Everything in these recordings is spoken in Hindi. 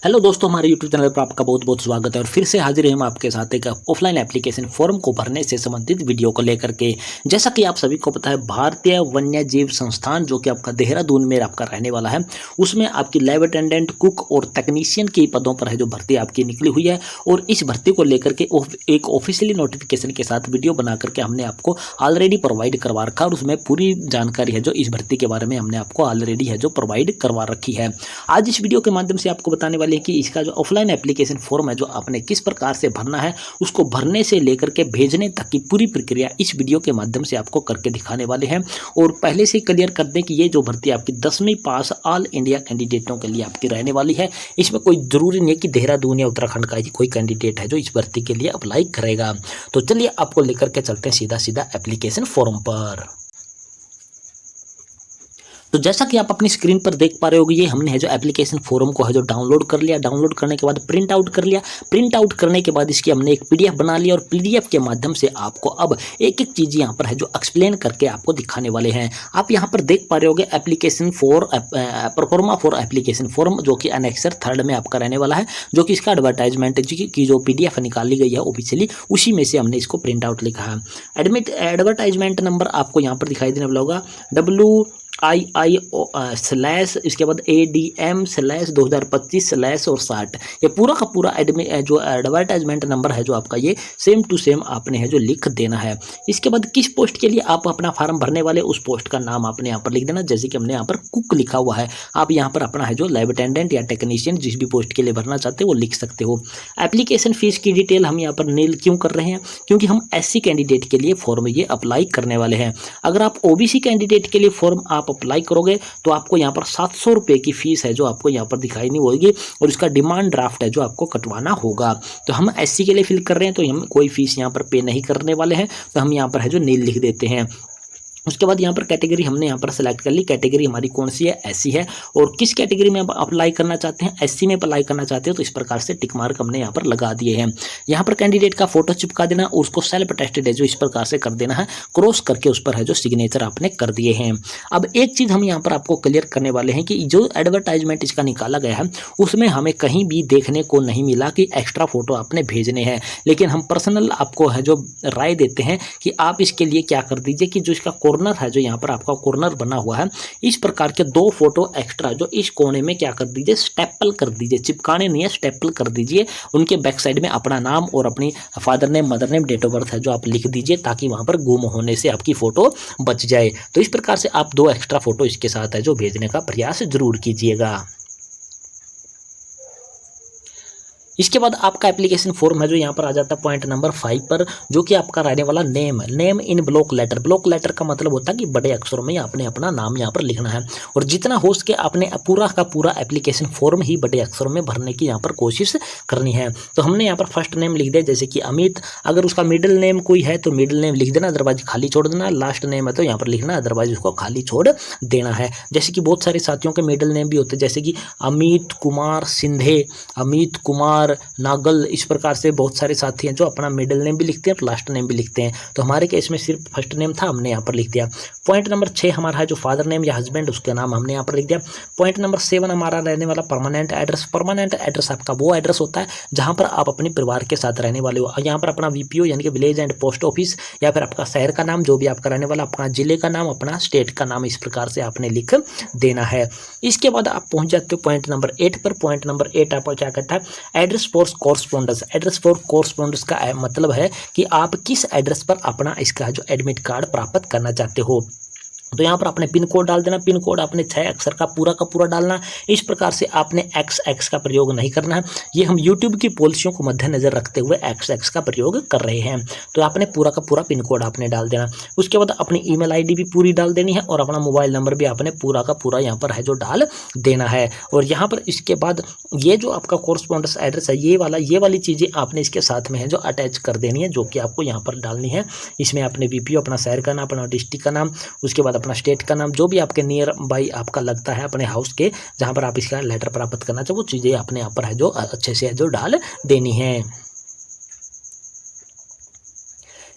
हेलो दोस्तों, हमारे यूट्यूब चैनल पर आपका बहुत बहुत स्वागत है। और फिर से हाजिर हैं हम आपके साथ एक ऑफलाइन एप्लीकेशन फॉर्म को भरने से संबंधित वीडियो को लेकर के। जैसा कि आप सभी को पता है, भारतीय वन्य जीव संस्थान जो कि आपका देहरादून में आपका रहने वाला है, उसमें आपकी लैब अटेंडेंट, कुक और टेक्नीशियन के पदों पर है जो भर्ती आपकी निकली हुई है। और इस भर्ती को लेकर के एक ऑफिशियली नोटिफिकेशन के साथ वीडियो बना करके हमने आपको ऑलरेडी प्रोवाइड करवा रखा और उसमें पूरी जानकारी है जो इस भर्ती के बारे में हमने आपको ऑलरेडी है जो प्रोवाइड करवा रखी है। आज इस वीडियो के माध्यम से आपको बताने वाले हैं कि इसका जो ऑफलाइन एप्लीकेशन फॉर्म है जो आपने किस प्रकार से भरना है, उसको भरने से लेकर के भेजने तक की पूरी प्रक्रिया इस वीडियो के माध्यम से आपको करके दिखाने वाले हैं। और पहले से क्लियर कर दें कि ये जो भर्ती आपकी 10वीं पास ऑल इंडिया कैंडिडेटों के लिए आपकी रहने वाली है। इसमें कोई जरूरी नहीं है कि देहरादून या उत्तराखंड का ही कोई कैंडिडेट है जो इस भर्ती के लिए अप्लाई करेगा। तो चलिए आपको लेकर के चलते हैं सीधा सीधा एप्लीकेशन फॉर्म पर। तो जैसा कि आप अपनी स्क्रीन पर देख पा रहे होगे, ये हमने है जो एप्लीकेशन फॉर्म को है जो डाउनलोड कर लिया। डाउनलोड करने के बाद प्रिंट आउट कर लिया। प्रिंट आउट करने के बाद इसकी हमने एक पीडीएफ बना लिया और पीडीएफ के माध्यम से आपको अब एक एक चीज़ यहाँ पर है जो एक्सप्लेन करके आपको दिखाने वाले हैं। आप यहाँ पर देख पा रहे होगे application for pro forma for application form, जो कि एनेक्सर 3 में आपका रहने वाला है, जो कि इसका एडवर्टाइजमेंट की जो पीडीएफ निकाली गई है ऑफिशियली, उसी में से हमने इसको प्रिंट आउट लिखा है। एडवर्टाइजमेंट नंबर आपको यहाँ पर दिखाई देने वाला होगा WII स्लैश, इसके बाद ADM स्लैश 2025 स्लैश और 60। ये पूरा का पूरा जो एडवर्टाइजमेंट नंबर है जो आपका, ये सेम टू सेम आपने है जो लिख देना है। इसके बाद किस पोस्ट के लिए आप अपना फॉर्म भरने वाले, उस पोस्ट का नाम आपने यहाँ पर लिख देना। जैसे कि हमने यहाँ पर कुक लिखा हुआ है, आप यहाँ पर अपना है जो लैब अटेंडेंट या टेक्नीशियन जिस भी पोस्ट के लिए भरना चाहते हो वो लिख सकते हो। एप्लीकेशन फीस की डिटेल हम यहाँ पर नील क्यों कर रहे हैं, क्योंकि हम SC कैंडिडेट के लिए फॉर्म ये अप्लाई करने वाले हैं। अगर आप OBC कैंडिडेट के लिए फॉर्म आप अप्लाई करोगे तो आपको यहाँ पर 700 रुपये की फीस है जो आपको यहाँ पर दिखाई नहीं होगी और इसका डिमांड ड्राफ्ट है जो आपको कटवाना होगा। तो हम SC के लिए फिल कर रहे हैं तो हम कोई फीस यहाँ पर पे नहीं करने वाले हैं, तो हम यहाँ पर है जो नील लिख देते हैं। उसके बाद यहाँ पर कैटेगरी हमने यहाँ पर सेलेक्ट कर ली। कैटेगरी हमारी कौन सी है, SC है। और किस कैटेगरी में आप अप्लाई करना चाहते हैं, SC में अप्लाई करना चाहते हो तो इस प्रकार से टिक मार्क हमने यहाँ पर लगा दिए हैं। यहाँ पर कैंडिडेट का फोटो चिपका देना और उसको सेल्फ अटेस्टेड है जो इस प्रकार से कर देना है, क्रॉस करके उस पर है जो सिग्नेचर आपने कर दिए हैं। अब एक चीज़ हम यहाँ पर आपको क्लियर करने वाले हैं कि जो एडवर्टाइजमेंट इसका निकाला गया है उसमें हमें कहीं भी देखने को नहीं मिला कि एक्स्ट्रा फोटो आपने भेजने हैं, लेकिन हम पर्सनल आपको है जो राय देते हैं कि आप इसके लिए क्या कर दीजिए कि जो इसका कॉर्नर है जो यहाँ पर आपका कॉर्नर बना हुआ है, इस प्रकार के 2 फोटो एक्स्ट्रा जो इस कोने में क्या कर दीजिए, स्टेपल कर दीजिए। चिपकाने नहीं है, स्टेपल कर दीजिए। उनके बैक साइड में अपना नाम और अपनी father name, mother name, date of birth है जो आप लिख दीजिए, ताकि वहां पर गुम होने से आपकी फोटो बच जाए। तो इस प्रकार से आप 2 एक्स्ट्रा फोटो इसके साथ है जो भेजने का प्रयास जरूर कीजिएगा। इसके बाद आपका एप्लीकेशन फॉर्म है जो यहाँ पर आ जाता है पॉइंट नंबर 5 पर, जो कि आपका रहने वाला name in block letter. Block letter का मतलब होता है कि बड़े अक्षरों में आपने अपना नाम यहाँ पर लिखना है और जितना हो सके आपने पूरा का पूरा एप्लीकेशन फॉर्म ही बड़े अक्षरों में भरने की यहाँ पर कोशिश करनी है। तो हमने यहाँ पर फर्स्ट नेम लिख दिया, जैसे कि अमित। अगर उसका मिडिल नेम कोई है तो मिडिल नेम लिख देना, अदरवाइज खाली छोड़ देना। लास्ट नेम है तो यहाँ पर लिखना, अदरवाइज उसको खाली छोड़ देना है। जैसे कि बहुत सारे साथियों के मिडिल नेम भी होते हैं, जैसे कि अमित कुमार सिंधे, अमित कुमार नागल, इस प्रकार से बहुत सारे साथी हैं जो अपना मिडिल नेम भी लिखते हैं और लास्ट नेम भी लिखते हैं। तो हमारे केस में सिर्फ फर्स्ट नेम था, हमने यहाँ पर लिख दिया। पॉइंट नंबर 6 हमारा है जो फादर नेम या हस्बैंड, उसका नाम हमने यहाँ पर लिख दिया। पॉइंट नंबर 7 हमारा रहने वाला परमानेंट एड्रेस। परमानेंट एड्रेस आपका वो एड्रेस होता है जहाँ पर आप अपने परिवार के साथ रहने वाले हो। यहाँ पर अपना VPO यानी कि विलेज एंड पोस्ट ऑफिस, या फिर आपका शहर का नाम जो भी आपका रहने वाला, अपना जिले का नाम, अपना स्टेट का नाम, इस प्रकार से आपने लिख देना है। इसके बाद आप पहुँच जाते हो पॉइंट नंबर 8 पर। पॉइंट नंबर 8 आपको क्या कहता है, address for correspondence. Address for correspondence का मतलब है कि आप किस एड्रेस पर अपना इसका जो एडमिट कार्ड प्राप्त करना चाहते हो। तो यहाँ पर आपने पिन कोड डाल देना। पिन कोड आपने 6 अक्षर का पूरा डालना। इस प्रकार से आपने XX का प्रयोग नहीं करना है। ये हम YouTube की पॉलिसियों को मद्देनजर रखते हुए XX का प्रयोग कर रहे हैं। तो आपने पूरा का पूरा पिन कोड आपने डाल देना। उसके बाद अपनी ईमेल ID भी पूरी डाल देनी है और अपना मोबाइल नंबर भी आपने पूरा का पूरा यहाँ पर है जो डाल देना है। और यहाँ पर इसके बाद ये जो आपका कॉरस्पॉन्डेंस एड्रेस है, ये वाली चीज़ें आपने इसके साथ में है जो अटैच कर देनी है, जो कि आपको यहाँ पर डालनी है। इसमें आपने VPO, अपना शहर का नाम, अपना डिस्ट्रिक्ट का नाम, उसके बाद अपना स्टेट का नाम, जो भी आपके नियर बाई आपका लगता है अपने हाउस के जहां पर आप इसका लेटर प्राप्त करना चाहो, वो चीज़ें आपने यहाँ पर है जो अच्छे से है जो डाल देनी है।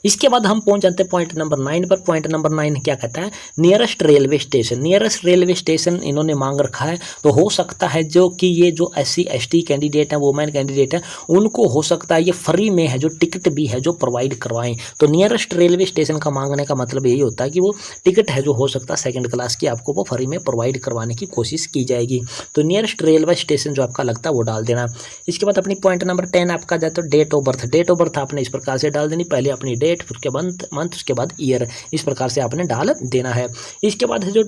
इसके बाद हम पहुंच जाते हैं पॉइंट नंबर 9 पर। पॉइंट नंबर 9 क्या कहता है, nearest railway station. Nearest railway station इन्होंने मांग रखा है, तो हो सकता है जो कि ये जो SC ST कैंडिडेट हैं, वुमेन कैंडिडेट हैं, उनको हो सकता है ये फ्री में है जो टिकट भी है जो प्रोवाइड करवाएं। तो नियरेस्ट रेलवे स्टेशन का मांगने का मतलब यही होता है कि वो टिकट है जो हो सकता है सेकंड क्लास की आपको वो फ्री में प्रोवाइड करवाने की कोशिश की जाएगी। तो नियरेस्ट रेलवे स्टेशन जो आपका लगता है वो डाल देना। इसके बाद अपनी पॉइंट नंबर 10 आपका जाता है date of birth. Date of birth आपने इस प्रकार से डाल देनी, पहले अपनी डेट, फिर उसके मंथ, उसके बाद ईयर, इस प्रकार से आपने डाल देना है। इसके बाद है जो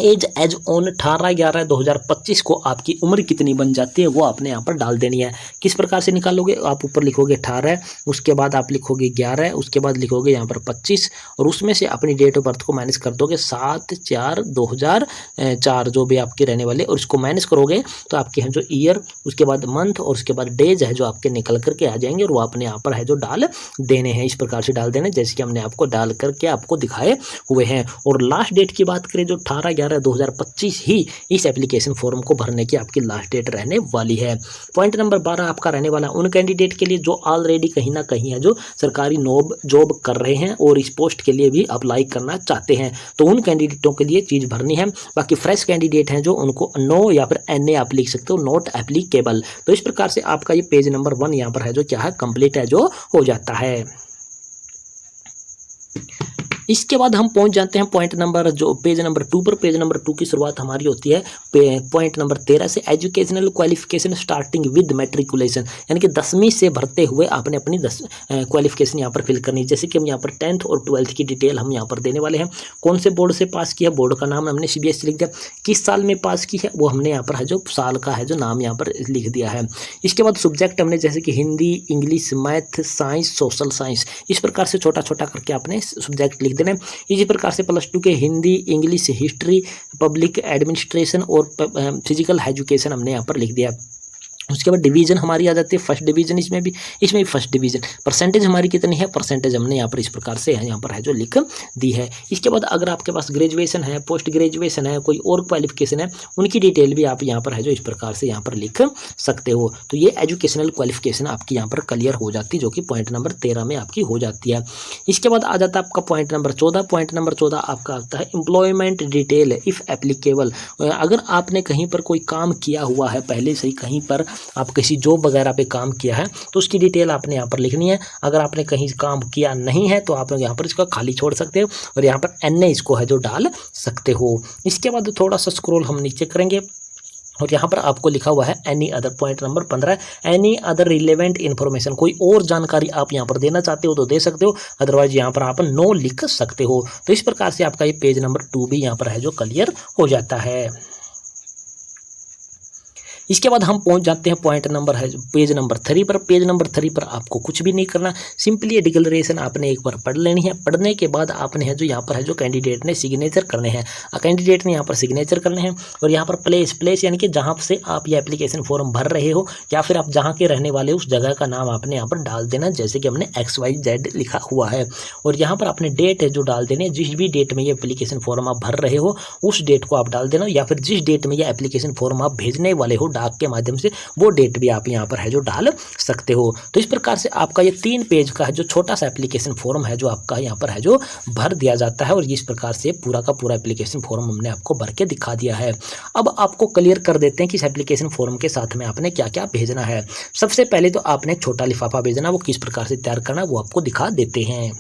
एज ऑन 18/11/2025 को आपकी उम्र कितनी बन जाती है वो आपने यहाँ पर डाल देनी है। किस प्रकार से निकालोगे, आप ऊपर लिखोगे 18, उसके बाद आप लिखोगे 11, उसके बाद लिखोगे यहाँ पर 25, और उसमें से अपनी डेट ऑफ बर्थ को माइनस कर दोगे 7/4/2004 जो भी आपके रहने वाले, और इसको माइनस करोगे तो आपके हैं जो ईयर, उसके बाद मंथ और उसके बाद डेज है जो आपके निकल करके आ जाएंगे, और वो आपने यहाँ पर है जो डाल देने हैं। इस प्रकार से डाल देने जैसे कि हमने आपको डाल करके आपको दिखाए हुए हैं। और लास्ट डेट की बात करें जो 18/11/2025 ही इस एप्लीकेशन फॉर्म को भरने की आपकी लास्ट डेट रहने वाली है। पॉइंट नंबर 12 आपका रहने वाला उन कैंडिडेट के लिए जो ऑलरेडी कहीं ना कहीं है जो सरकारी जॉब कर रहे हैं और इस पोस्ट के लिए भी अप्लाई करना चाहते हैं, तो उन कैंडिडेटों के लिए चीज़ भरनी है। बाकी फ्रेश कैंडिडेट हैं जो उनको नो या फिर NA आप लिख सकते हो, नॉट एप्लीकेबल। तो इस प्रकार से आपका ये पेज नंबर 1 यहाँ पर है जो क्या है कंप्लीट है जो हो जाता है। इसके बाद हम पहुंच जाते हैं पॉइंट नंबर जो पेज नंबर 2 पर। पेज नंबर 2 की शुरुआत हमारी होती है पॉइंट नंबर 13 से, educational qualification starting with matriculation, यानी कि 10वीं से भरते हुए आपने अपनी 10 क्वालिफिकेशन यहाँ पर फिल करनी है। जैसे कि हम यहाँ पर 10th और 12th की डिटेल हम यहाँ पर देने वाले हैं। कौन से बोर्ड से पास किया, बोर्ड का नाम हमने CBSE लिख दिया, किस साल में पास की है वो हमने यहाँ पर है जो साल का है जो नाम यहाँ पर लिख दिया है। इसके बाद सब्जेक्ट हमने जैसे कि Hindi, English, math, science, social science, इस प्रकार से छोटा छोटा करके आपने सब्जेक्ट लिख देना। इसी प्रकार से +2 के Hindi, English, history, public administration और फिजिकल एजुकेशन हमने यहाँ पर लिख दिया। उसके बाद डिवीजन हमारी आ जाती है, फर्स्ट डिवीजन, इसमें भी फर्स्ट डिवीजन। परसेंटेज हमारी कितनी है, परसेंटेज हमने यहाँ पर इस प्रकार से यहाँ पर है जो लिख दी है। इसके बाद अगर आपके पास ग्रेजुएशन है, पोस्ट ग्रेजुएशन है, कोई और क्वालिफिकेशन है, उनकी डिटेल भी आप यहाँ पर है जो इस प्रकार से यहाँ पर लिख सकते हो। तो ये एजुकेशनल क्वालिफिकेशन आपकी यहाँ पर क्लियर हो जाती है, जो कि पॉइंट नंबर 13 में आपकी हो जाती है। इसके बाद आ जाता है आपका पॉइंट नंबर 14। पॉइंट नंबर 14 आपका आता है एम्प्लॉयमेंट डिटेल इफ़ एप्लीकेबल। अगर आपने कहीं पर कोई काम किया हुआ है पहले से ही, कहीं पर आप किसी जॉब वगैरह पे काम किया है तो उसकी डिटेल आपने यहाँ पर लिखनी है। अगर आपने कहीं काम किया नहीं है तो आप यहाँ पर इसका खाली छोड़ सकते हो और यहाँ पर NA इसको है जो डाल सकते हो। इसके बाद थोड़ा सा स्क्रॉल हम नीचे करेंगे और यहाँ पर आपको लिखा हुआ है any other. Point number 15, any other relevant information, कोई और जानकारी आप यहाँ पर देना चाहते हो तो दे सकते हो, अदरवाइज यहाँ पर आप नो लिख सकते हो। तो इस प्रकार से आपका ये पेज नंबर 2 भी यहाँ पर है जो क्लियर हो जाता है। इसके बाद हम पहुंच जाते हैं पॉइंट नंबर है पेज नंबर 3 पर। पेज नंबर 3 पर आपको कुछ भी नहीं करना, सिंपली ये डिक्लेरेशन आपने एक बार पढ़ लेनी है। पढ़ने के बाद आपने है जो यहाँ पर है जो कैंडिडेट ने सिग्नेचर करने हैं, कैंडिडेट ने यहाँ पर सिग्नेचर करने हैं और यहाँ पर प्लेस यानी कि जहाँ से आप ये एप्लीकेशन फॉर्म भर रहे हो या फिर आप जहाँ के रहने वाले उस जगह का नाम आपने यहाँ पर डाल देना, जैसे कि हमने XYZ लिखा हुआ है। और यहाँ पर आपने डेट है जो डाल देने, जिस भी डेट में ये एप्लीकेशन फॉर्म आप भर रहे हो उस डेट को आप डाल देना, या फिर जिस डेट में ये एप्लीकेशन फॉर्म आप भेजने वाले हो डाक के माध्यम से वो डेट भी आप यहाँ पर है जो डाल सकते हो। तो इस प्रकार से आपका ये 3 पेज का है जो छोटा सा एप्लीकेशन फॉर्म है जो आपका यहाँ पर है जो भर दिया जाता है और इस प्रकार से पूरा का पूरा एप्लीकेशन फॉर्म हमने आपको भर के दिखा दिया है। अब आपको क्लियर कर देते हैं कि इस एप्लीकेशन फॉर्म के साथ में आपने क्या क्या भेजना है। सबसे पहले तो आपने एक छोटा लिफाफा भेजना, वो किस प्रकार से तैयार करना वो आपको दिखा देते हैं।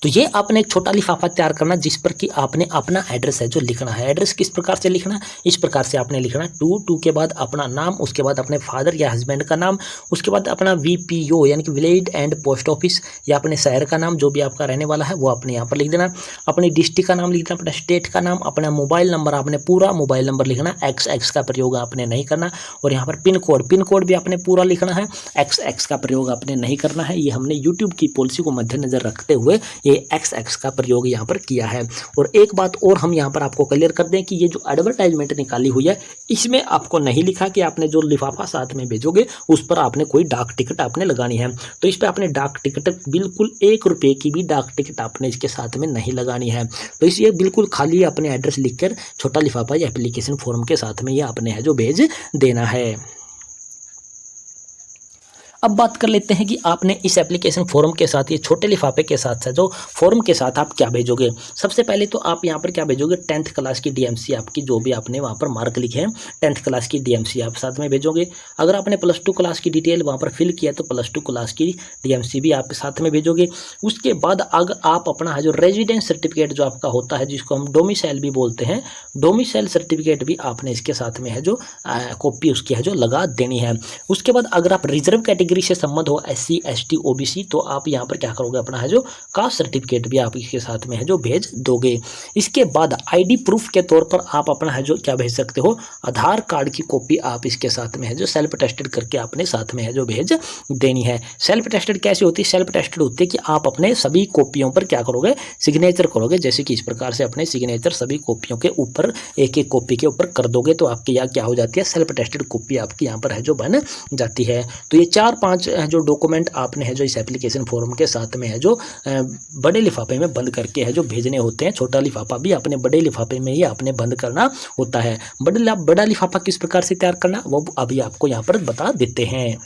तो ये आपने एक छोटा लिफाफा तैयार करना जिस पर कि आपने अपना एड्रेस है जो लिखना है। एड्रेस किस प्रकार से लिखना है, इस प्रकार से आपने लिखना 2 के बाद अपना नाम, उसके बाद अपने फादर या हस्बैंड का नाम, उसके बाद अपना VPO यानी कि विलेज एंड पोस्ट ऑफिस या अपने शहर का नाम जो भी आपका रहने वाला है वो आपने यहाँ पर लिख देना। अपनी डिस्ट्रिक्ट का नाम लिख देना, अपना स्टेट का नाम, अपना मोबाइल नंबर, आपने पूरा मोबाइल नंबर लिखना, XX का प्रयोग आपने नहीं करना। और यहाँ पर पिन कोड भी आपने पूरा लिखना है, XX का प्रयोग आपने नहीं करना है। ये हमने यूट्यूब की पॉलिसी को मद्देनजर रखते हुए ये XX का प्रयोग यहाँ पर किया है। और एक बात और हम यहाँ पर आपको क्लियर कर दें कि ये जो एडवर्टाइजमेंट निकाली हुई है इसमें आपको नहीं लिखा कि आपने जो लिफाफा साथ में भेजोगे उस पर आपने कोई डाक टिकट आपने लगानी है। तो इस पर आपने डाक टिकट बिल्कुल 1 रुपये की भी डाक टिकट आपने इसके साथ में नहीं लगानी है। तो इसलिए बिल्कुल खाली अपने एड्रेस लिखकर छोटा लिफाफा या एप्लीकेशन फॉर्म के साथ में ये आपने है जो भेज देना है। अब बात कर लेते हैं कि आपने इस एप्लीकेशन फॉर्म के साथ, ये छोटे लिफाफे के साथ जो फॉर्म के साथ आप क्या भेजोगे। सबसे पहले तो आप यहाँ पर क्या भेजोगे, 10th क्लास की डीएमसी आपकी जो भी आपने वहाँ पर मार्क लिखे हैं 10th क्लास की डीएमसी आप साथ में भेजोगे। अगर आपने +2 क्लास की डिटेल वहाँ पर फिल किया तो +2 क्लास की डीएमसी भी आप साथ में भेजोगे। उसके बाद अगर आप अपना है जो रेजिडेंस सर्टिफिकेट जो आपका होता है, जिसको हम डोमिसाइल भी बोलते हैं, डोमिसाइल सर्टिफिकेट भी आपने इसके साथ में है जो कॉपी उसकी है जो लगा देनी है। उसके बाद अगर आप रिजर्व कैटेगरी से संबंध हो, SC ST OBC, तो आप यहाँ पर क्या करोगे, अपना है जो कास्ट सर्टिफिकेट भी आप इसके साथ में है जो भेज दोगे। इसके बाद ID प्रूफ के तौर पर आप अपना है जो क्या भेज सकते हो, आधार कार्ड की कॉपी आप इसके साथ में है जो सेल्फ टेस्टेड करके आपने साथ में है जो भेज देनी है। सेल्फ टेस्टेड कैसे होती है, सेल्फ टेस्टेड होती है कि आप अपने सभी कॉपियों पर क्या करोगे, सिग्नेचर करोगे। जैसे कि इस प्रकार से अपने सिग्नेचर सभी कॉपियों के ऊपर एक एक कॉपी के ऊपर कर दोगे तो आपकी यहाँ क्या हो जाती है, सेल्फ टेस्टेड कॉपी आपकी यहाँ पर है जो बन जाती है। तो ये 4-5 जो डॉक्यूमेंट आपने है जो इस एप्लीकेशन फॉर्म के साथ में है जो बड़े लिफाफे में बंद करके है जो भेजने होते हैं। छोटा लिफाफा भी अपने बड़े लिफाफे में ही आपने बंद करना होता है। बड़ा लिफाफा किस प्रकार से तैयार करना वो अभी आपको यहाँ पर बता देते हैं।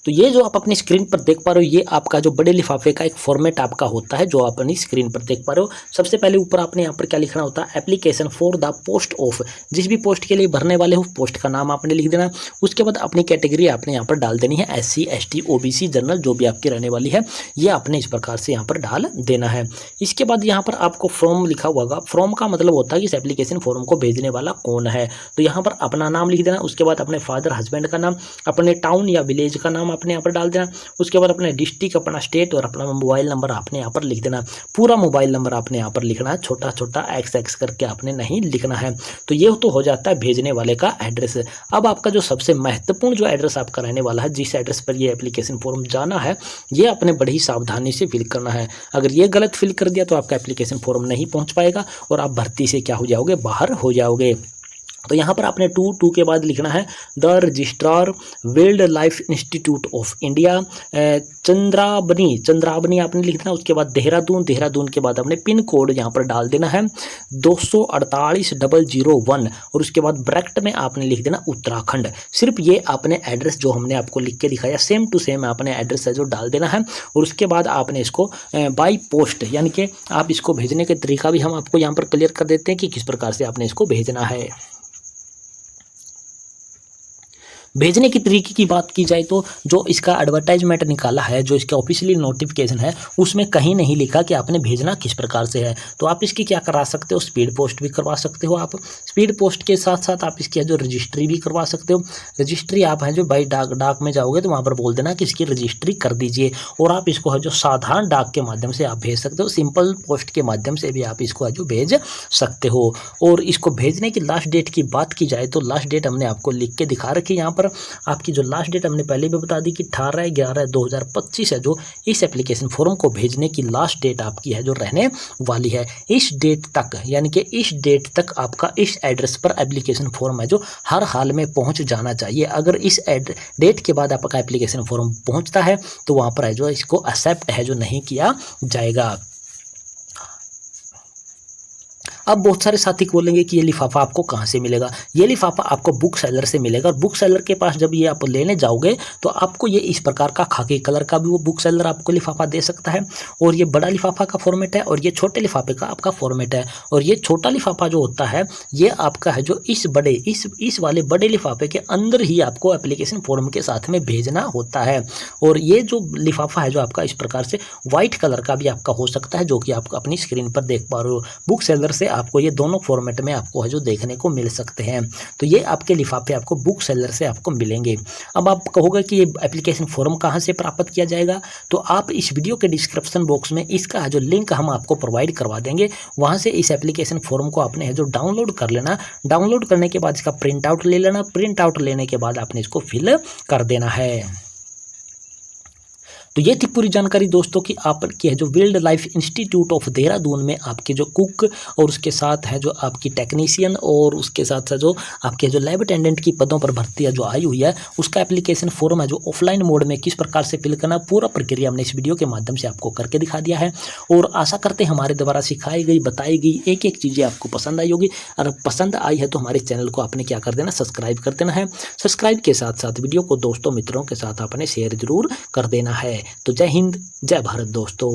तो ये जो आप अपनी स्क्रीन पर देख पा रहे हो, ये आपका जो बड़े लिफाफे का एक फॉर्मेट आपका होता है जो आप अपनी स्क्रीन पर देख पा रहे हो। सबसे पहले ऊपर आपने यहाँ पर क्या लिखना होता है, application for the post of, जिस भी पोस्ट के लिए भरने वाले हो पोस्ट का नाम आपने लिख देना। उसके बाद अपनी कैटेगरी आपने यहाँ पर डाल देनी है, SC ST OBC जनरल जो भी आपकी रहने वाली है, ये आपने इस प्रकार से यहाँ पर डाल देना है। इसके बाद यहाँ पर आपको फ्रॉम लिखा हुआ होगा। फ्रॉम का मतलब होता है कि इस एप्लीकेशन फॉर्म को भेजने वाला कौन है, तो यहाँ पर अपना नाम लिख देना। उसके बाद अपने फादर हस्बैंड का नाम, अपने टाउन या विलेज का नाम आपने यहाँ पर डाल देना। उसके बाद अपने डिस्ट्रिक्ट, अपना स्टेट और अपना मोबाइल नंबर आपने यहाँ पर लिख देना। पूरा मोबाइल नंबर आपने यहाँ पर लिखना है, छोटा छोटा XX करके आपने नहीं लिखना है। तो ये तो हो जाता है भेजने वाले का एड्रेस। अब आपका जो सबसे महत्वपूर्ण जो एड्रेस आपका रहने वाला है, जिस एड्रेस पर ये एप्लीकेशन फॉर्म जाना है, ये आपने बड़ी ही सावधानी से फिल करना है। अगर ये गलत फिल कर दिया तो आपका एप्लीकेशन फॉर्म नहीं पहुँच पाएगा और आप भर्ती से क्या हो जाओगे, बाहर हो जाओगे। तो यहाँ पर आपने 2 के बाद लिखना है the registrar wild life institute of India Chandrabani आपने लिखना। उसके बाद देहरादून के बाद आपने पिन कोड यहाँ पर डाल देना है 248,001 और उसके बाद ब्रैकेट में आपने लिख देना उत्तराखंड। सिर्फ ये आपने एड्रेस जो हमने आपको लिख के दिखाया सेम टू सेम आपने एड्रेस है जो डाल देना है। और उसके बाद आपने इसको बाई पोस्ट, यानी कि आप इसको भेजने के तरीका भी हम आपको यहाँ पर क्लियर कर देते हैं कि किस प्रकार से आपने इसको भेजना है। भेजने की तरीके की बात की जाए तो जो इसका एडवर्टाइजमेंट निकाला है, जो इसका ऑफिशियली नोटिफिकेशन है, उसमें कहीं नहीं लिखा कि आपने भेजना किस प्रकार से है। तो आप इसकी क्या करा सकते हो, स्पीड पोस्ट भी करवा सकते हो। आप स्पीड पोस्ट के साथ साथ आप इसकी जो रजिस्ट्री भी करवा सकते हो। रजिस्ट्री आप है जो बाई डाक में जाओगे तो वहाँ पर बोल देना कि इसकी रजिस्ट्री कर दीजिए। और आप इसको है जो साधारण डाक के माध्यम से आप भेज सकते हो, सिंपल पोस्ट के माध्यम से भी आप इसको है जो भेज सकते हो। और इसको भेजने की लास्ट डेट की बात की जाए तो लास्ट डेट हमने आपको लिख के दिखा रखी है। यहाँ पर आपकी जो लास्ट डेट हमने पहले भी बता दी कि 18/11/2025 है जो इस एप्लीकेशन फॉर्म को भेजने की लास्ट डेट आपकी है जो रहने वाली है। इस डेट तक, यानी कि इस डेट तक आपका इस एड्रेस पर एप्लीकेशन फॉर्म है जो हर हाल में पहुंच जाना चाहिए। अगर इस डेट के बाद आपका एप्लीकेशन फॉर्म पहुंचता है तो वहां पर है जो इसको एक्सेप्ट है जो नहीं किया जाएगा। अब बहुत सारे साथी बोलेंगे कि ये लिफाफा आपको कहाँ से मिलेगा। ये लिफाफा आपको बुक सेलर से मिलेगा और बुक सेलर के पास जब ये आप लेने जाओगे तो आपको ये इस प्रकार का खाकी कलर का भी वो बुक सेलर आपको लिफाफा दे सकता है। और ये बड़ा लिफाफा का फॉर्मेट है और ये छोटे लिफाफे का आपका फॉर्मेट है। और ये छोटा लिफाफा जो होता है ये आपका है जो इस वाले बड़े लिफाफे के अंदर ही आपको एप्लीकेशन फॉर्म के साथ में भेजना होता है। और ये जो लिफाफा है जो आपका इस प्रकार से व्हाइट कलर का भी आपका हो सकता है, जो कि आप अपनी स्क्रीन पर देख पा रहे हो। बुक सेलर से आपको ये दोनों फॉर्मेट में आपको है जो देखने को मिल सकते हैं। तो ये आपके लिफाफे आपको बुक सेलर से आपको मिलेंगे। अब आप कहोगे कि ये एप्लीकेशन फॉर्म कहाँ से प्राप्त किया जाएगा, तो आप इस वीडियो के डिस्क्रिप्शन बॉक्स में इसका जो लिंक हम आपको प्रोवाइड करवा देंगे, वहाँ से इस एप्लीकेशन फॉर्म को आपने है जो डाउनलोड कर लेना। डाउनलोड करने के बाद इसका प्रिंट आउट ले लेना। प्रिंट आउट लेने के बाद आपने इसको फिल कर देना है। तो तो ये थी पूरी जानकारी दोस्तों कि आपकी है जो wild life institute of Dehradun में आपके जो कुक और उसके साथ है जो आपकी टेक्नीशियन और उसके साथ जो आपके जो लैब अटेंडेंट की पदों पर भर्ती है जो आई हुई है, उसका एप्लीकेशन फॉर्म है जो ऑफलाइन मोड में किस प्रकार से फिल करना, पूरा प्रक्रिया हमने इस वीडियो के माध्यम से आपको करके दिखा दिया है। और आशा करते हैं हमारे द्वारा सिखाई गई बताई गई एक एक चीज़ें आपको पसंद आई होगी। अगर पसंद आई है तो हमारे चैनल को आपने क्या कर देना, सब्सक्राइब कर देना है। सब्सक्राइब के साथ साथ वीडियो को दोस्तों मित्रों के साथ आपने शेयर जरूर कर देना है। तो जय हिंद, जय भारत दोस्तों।